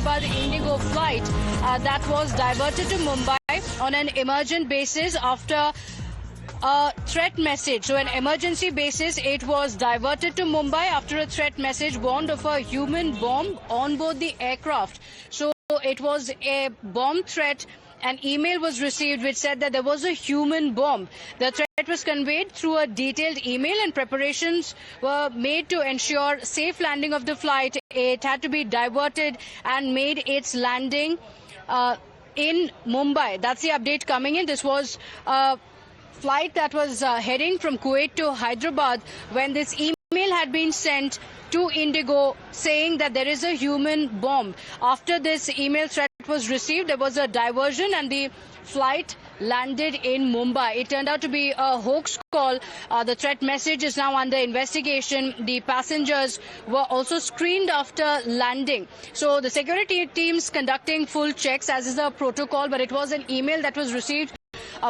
Hyderabad Indigo flight that was diverted to Mumbai on an emergent basis after a threat message. So an emergency basis, it was diverted to Mumbai after a threat message warned of a human bomb on board the aircraft. So it was a bomb threat. An email was received which said that there was a human bomb. The threat was conveyed through a detailed email, and preparations were made to ensure safe landing of the flight. It had to be diverted and made its landing in Mumbai. That's the update coming in. This was a flight that was heading from Kuwait to Hyderabad when this email had been sent to Indigo saying that there is a human bomb. After this email threat was received, there was a diversion and the flight landed in Mumbai. It turned out to be a hoax call. The threat message is now under investigation. The passengers were also screened after landing. So the security teams conducting full checks as is the protocol, but it was an email that was received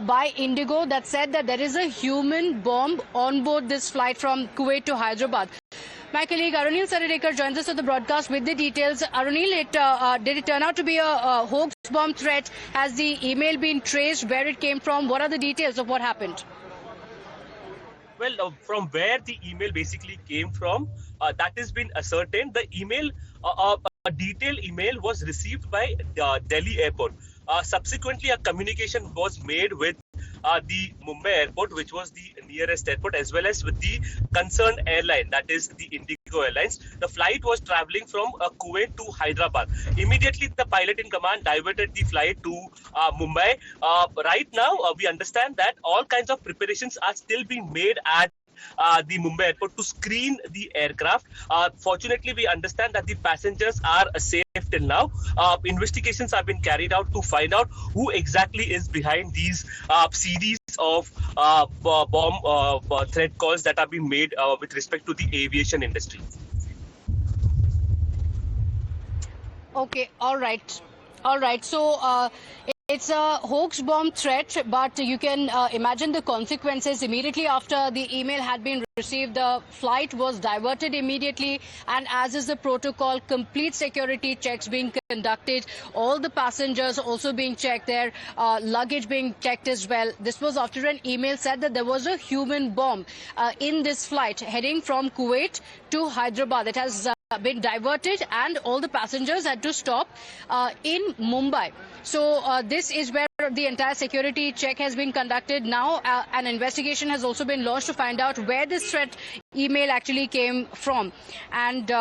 by Indigo that said that there is a human bomb on board this flight from Kuwait to Hyderabad. My colleague Arunil Saridekar joins us on the broadcast with the details. Arunil, did it turn out to be a hoax bomb threat? Has the email been traced? Where it came from? What are the details of what happened? Well, from where the email basically came from, that has been ascertained. The email, a detailed email was received by Delhi Airport. Subsequently, a communication was made with the Mumbai airport, which was the nearest airport, as well as with the concerned airline, that is the Indigo Airlines. The flight was traveling from Kuwait to Hyderabad. Immediately, the pilot in command diverted the flight to Mumbai. Right now, we understand that all kinds of preparations are still being made at the Mumbai airport to screen the aircraft. Fortunately, we understand that the passengers are safe till now. Investigations have been carried out to find out who exactly is behind these series of bomb threat calls that have been made with respect to the aviation industry. Okay, all right. So it's a hoax bomb threat, but you can imagine the consequences. Immediately after the email had been received, the flight was diverted immediately, and as is the protocol, complete security checks being conducted, all the passengers also being checked, their luggage being checked as well. This was after an email said that there was a human bomb in this flight heading from Kuwait to Hyderabad. It has been diverted and all the passengers had to stop in Mumbai. So this is where the entire security check has been conducted. Now an investigation has also been launched to find out where this threat email actually came from. And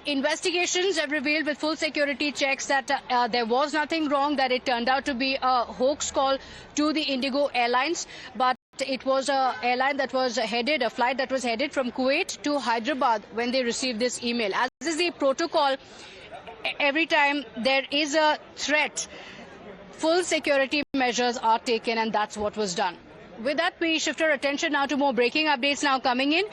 investigations have revealed with full security checks that there was nothing wrong, that it turned out to be a hoax call to the Indigo Airlines. But it was a airline that was headed, a flight that was headed from Kuwait to Hyderabad when they received this email. As is the protocol, every time there is a threat, full security measures are taken, and that's what was done. With that, we shift our attention now to more breaking updates now coming in.